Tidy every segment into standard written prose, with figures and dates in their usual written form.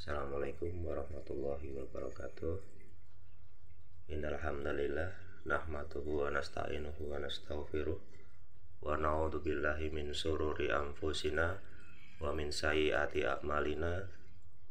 Assalamualaikum warahmatullahi wabarakatuh. Innal hamdalillah nahmaduhu wa nasta'inuhu wa nastaghfiruh wa na'udzu billahi min shururi anfusina wa min sayyiati a'malina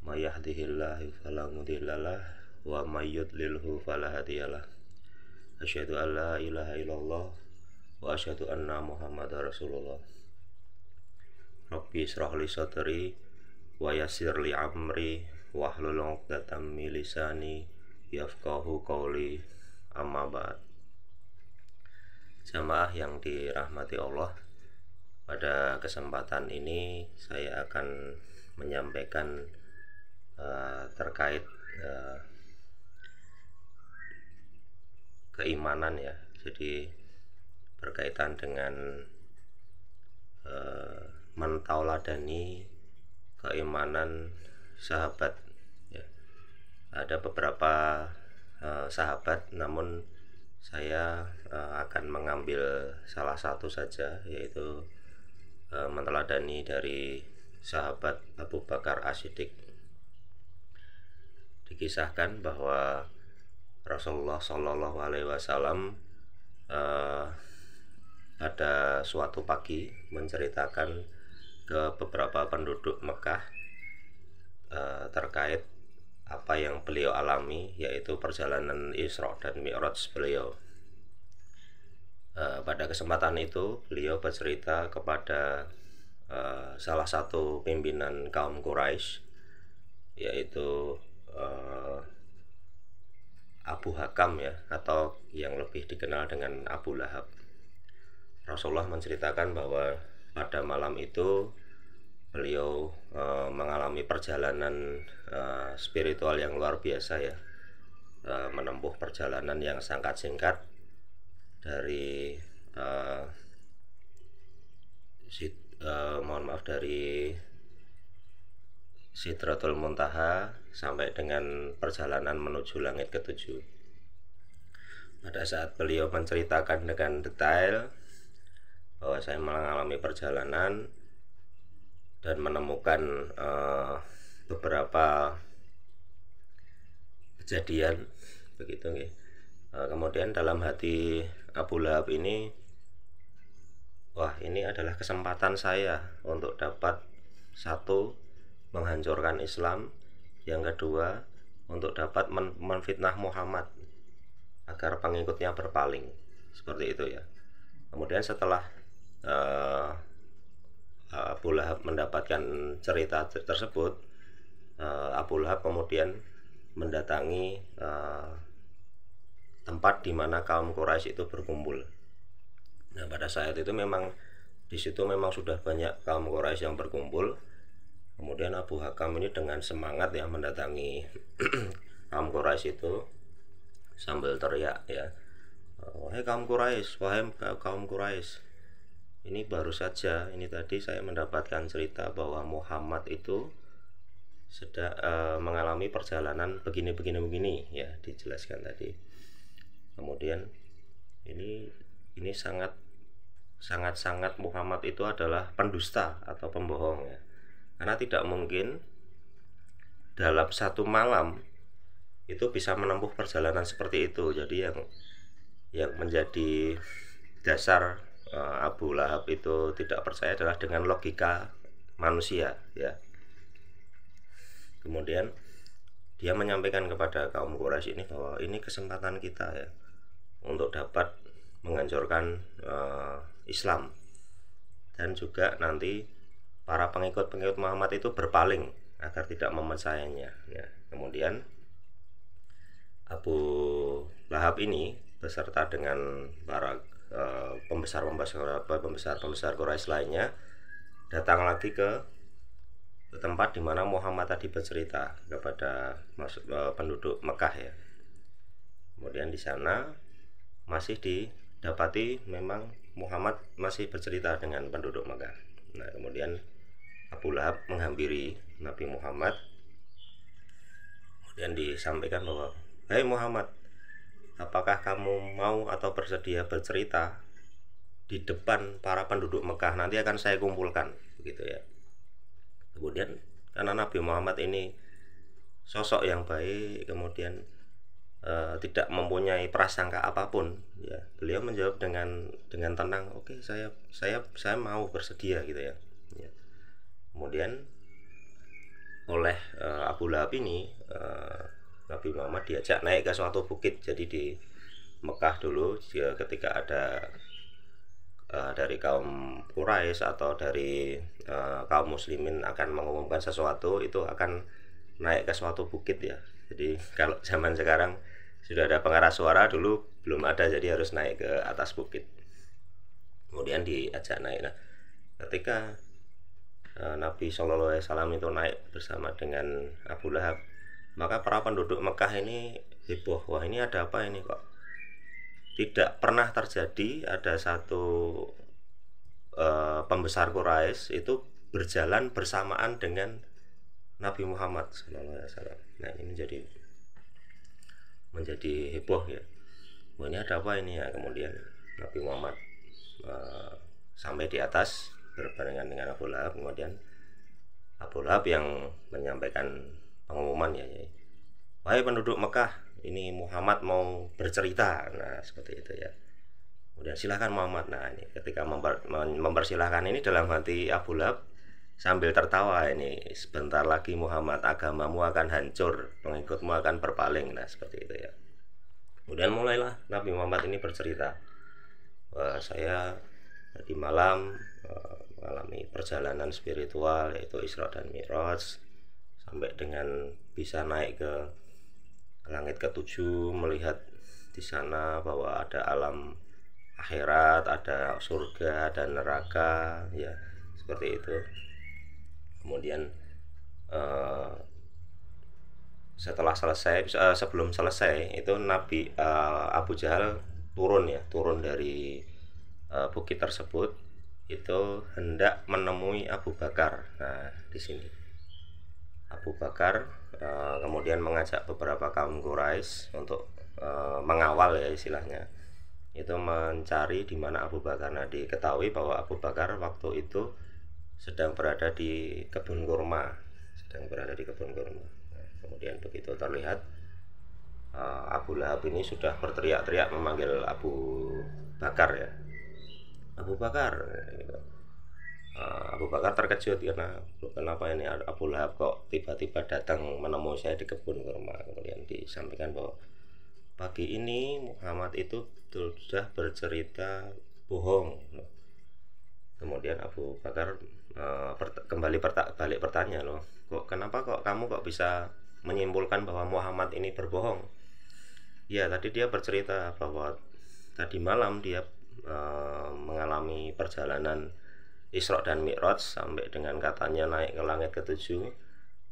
may yahdihillahu fala mudhillalah wa may yudlilhu fala hadiyalah. Asyhadu an la ilaha illallah wa asyhadu anna Muhammadar Rasulullah. Rabbi israh li sadri wa yassir li amri wahlul 'uqdatam min lisani yafqahu qawli. Amma ba'd. Jamaah yang dirahmati Allah, pada kesempatan ini saya akan menyampaikan terkait keimanan ya. Jadi berkaitan dengan mentauladani keimanan sahabat ya. Ada beberapa sahabat, namun saya akan mengambil salah satu saja, yaitu meneladani dari sahabat Abu Bakar As-Siddiq. Dikisahkan bahwa Rasulullah Shallallahu Alaihi Wasallam pada suatu pagi menceritakan ke beberapa penduduk Mekah terkait apa yang beliau alami, yaitu perjalanan Isra dan Mi'raj beliau. Pada kesempatan itu beliau bercerita kepada salah satu pimpinan kaum Quraisy, yaitu Abu Hakam ya, atau yang lebih dikenal dengan Abu Lahab. Rasulullah menceritakan bahwa pada malam itu beliau mengalami perjalanan spiritual yang luar biasa ya, menempuh perjalanan yang sangat singkat dari dari Sidratul Muntaha sampai dengan perjalanan menuju langit ketujuh. Pada saat beliau menceritakan dengan detail bahwa saya mengalami perjalanan dan menemukan beberapa kejadian begitu ya. Kemudian dalam hati Abu Lahab ini, wah, ini adalah kesempatan saya untuk dapat, satu, menghancurkan Islam, yang kedua, untuk dapat menfitnah Muhammad agar pengikutnya berpaling, seperti itu ya. Kemudian setelah Abu Lahab mendapatkan cerita tersebut, Abu Lahab kemudian mendatangi tempat di mana kaum Quraisy itu berkumpul. Nah, pada saat itu memang di situ memang sudah banyak kaum Quraisy yang berkumpul. Kemudian Abu Hakam ini dengan semangat ya mendatangi kaum Quraisy itu sambil teriak ya, wahai kaum Quraisy, wahai kaum Quraisy, ini baru saja, ini tadi saya mendapatkan cerita bahwa Muhammad itu sedang mengalami perjalanan begini ya, dijelaskan tadi. Kemudian ini sangat Muhammad itu adalah pendusta atau pembohong ya. Karena tidak mungkin dalam satu malam itu bisa menempuh perjalanan seperti itu. Jadi yang menjadi dasar Abu Lahab itu tidak percaya adalah dengan logika manusia ya. Kemudian dia menyampaikan kepada kaum Quraisy ini bahwa ini kesempatan kita ya untuk dapat menghancurkan Islam, dan juga nanti para pengikut Muhammad itu berpaling agar tidak mempercayainya ya. Kemudian Abu Lahab ini beserta dengan para pembesar Quraisy lainnya datang lagi ke tempat di mana Muhammad tadi bercerita kepada penduduk Mekah ya. Kemudian di sana masih didapati memang Muhammad masih bercerita dengan penduduk Mekah. Nah, kemudian Abu Lahab menghampiri Nabi Muhammad, kemudian disampaikan bahwa, "Hai Muhammad, apakah kamu mau atau bersedia bercerita di depan para penduduk Mekah? Nanti akan saya kumpulkan," begitu ya. Kemudian karena Nabi Muhammad ini sosok yang baik, kemudian tidak mempunyai prasangka apapun, ya beliau menjawab dengan tenang, oke, saya mau bersedia gitu ya. Ya. Kemudian oleh Abu Lahab ini, Nabi Muhammad diajak naik ke suatu bukit. Jadi di Mekah dulu ketika ada dari kaum Quraisy atau dari kaum muslimin akan mengumumkan sesuatu, itu akan naik ke suatu bukit ya. Jadi kalau zaman sekarang sudah ada pengeras suara, dulu belum ada, jadi harus naik ke atas bukit. Kemudian diajak naik. Nah, ketika Nabi Shallallahu Alaihi Wasallam itu naik bersama dengan Abu Lahab, maka para penduduk Mekah ini heboh, wah ini ada apa ini kok? Tidak pernah terjadi ada satu pembesar Quraisy itu berjalan bersamaan dengan Nabi Muhammad Shallallahu Alaihi Wasallam. Nah, ini menjadi heboh ya. Wah, ini ada apa ini ya? Kemudian Nabi Muhammad sampai di atas berbarengan dengan Abu Lahab. Kemudian Abu Lahab yang menyampaikan pengumuman ya, wahai penduduk Mekah, ini Muhammad mau bercerita. Nah, seperti itu ya. Kemudian silahkan Muhammad. Nah, ini ketika mempersilahkan ini, dalam hati Abu Lahab sambil tertawa, ini sebentar lagi Muhammad, agamamu akan hancur, pengikutmu akan berpaling. Nah, seperti itu ya. Kemudian mulailah Nabi Muhammad ini bercerita, wah, saya tadi malam mengalami perjalanan spiritual, yaitu Isra dan Mi'raj, sampai dengan bisa naik ke langit ketujuh, melihat di sana bahwa ada alam akhirat, ada surga dan neraka ya, seperti itu. Kemudian setelah selesai, sebelum selesai itu Nabi Abu Jahal turun dari bukit tersebut, itu hendak menemui Abu Bakar. Nah, di sini Abu Bakar kemudian mengajak beberapa kaum Quraisy untuk mengawal ya istilahnya, itu mencari di mana Abu Bakar. Nah, diketahui bahwa Abu Bakar waktu itu sedang berada di kebun kurma, Nah, kemudian begitu terlihat Abu Lahab ini sudah berteriak-teriak memanggil Abu Bakar ya, Abu Bakar gitu. Abu Bakar terkejut karena kenapa ini Abu Lahab kok tiba-tiba datang menemui saya di kebun kurma. Kemudian disampaikan bahwa pagi ini Muhammad itu sudah bercerita bohong. Kemudian Abu Bakar balik bertanya, loh, kenapa kok kamu kok bisa menyimpulkan bahwa Muhammad ini berbohong? Ya, tadi dia bercerita bahwa tadi malam dia mengalami perjalanan Isra dan Mi'raj sampai dengan katanya naik ke langit ketujuh,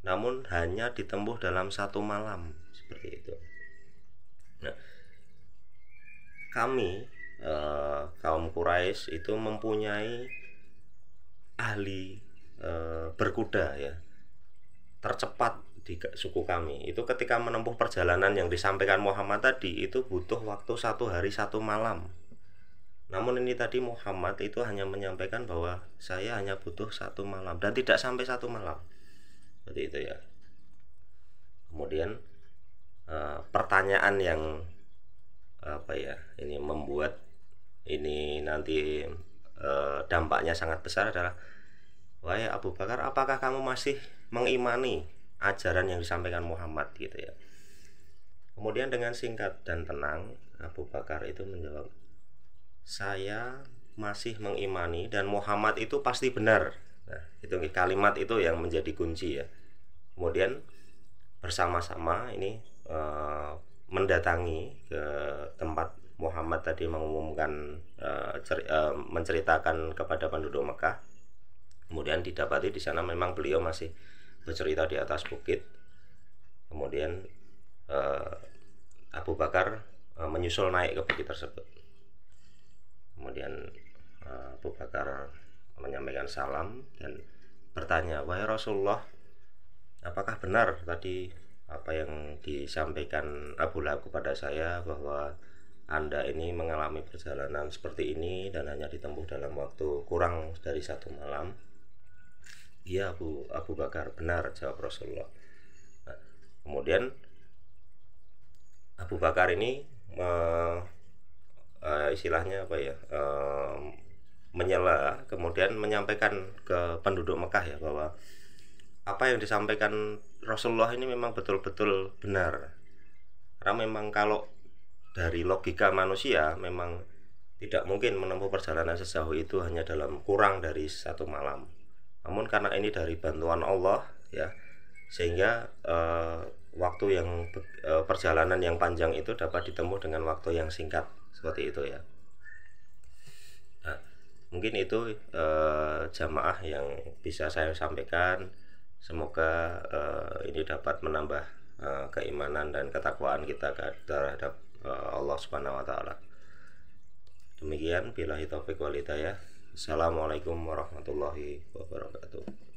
namun hanya ditempuh dalam satu malam, seperti itu. Nah, kami kaum Quraisy itu mempunyai ahli berkuda ya, tercepat di suku kami. Itu ketika menempuh perjalanan yang disampaikan Muhammad tadi, itu butuh waktu 1 hari 1 malam. Namun ini tadi Muhammad itu hanya menyampaikan bahwa saya hanya butuh 1 malam dan tidak sampai 1 malam, seperti itu ya. Kemudian pertanyaan yang apa ya, ini membuat ini nanti dampaknya sangat besar adalah, wahai Abu Bakar, apakah kamu masih mengimani ajaran yang disampaikan Muhammad gitu ya. Kemudian dengan singkat dan tenang Abu Bakar itu menjawab, saya masih mengimani dan Muhammad itu pasti benar. Nah, itu kalimat itu yang menjadi kunci ya. Kemudian bersama-sama ini mendatangi ke tempat Muhammad tadi mengumumkan, menceritakan kepada penduduk Mekah. Kemudian didapati di sana memang beliau masih bercerita di atas bukit. Kemudian Abu Bakar menyusul naik ke bukit tersebut. Kemudian Abu Bakar menyampaikan salam dan bertanya, wahai Rasulullah, apakah benar tadi apa yang disampaikan Abu Lahab kepada saya, bahwa Anda ini mengalami perjalanan seperti ini dan hanya ditempuh dalam waktu kurang dari 1 malam? Iya Abu Bakar, benar, jawab Rasulullah. Nah, Kemudian Abu Bakar ini istilahnya apa ya, menyela, kemudian menyampaikan ke penduduk Mekah ya, bahwa apa yang disampaikan Rasulullah ini memang betul-betul benar. Karena memang kalau dari logika manusia memang tidak mungkin menempuh perjalanan sejauh itu hanya dalam kurang dari 1 malam. Namun karena ini dari bantuan Allah ya, sehingga waktu yang perjalanan yang panjang itu dapat ditempuh dengan waktu yang singkat, seperti itu ya. Nah, mungkin itu jamaah yang bisa saya sampaikan. Semoga ini dapat menambah keimanan dan ketakwaan kita terhadap Allah Subhanahu wa taala. Demikian, billahi taufiq wal hidayah. Assalamualaikum warahmatullahi wabarakatuh.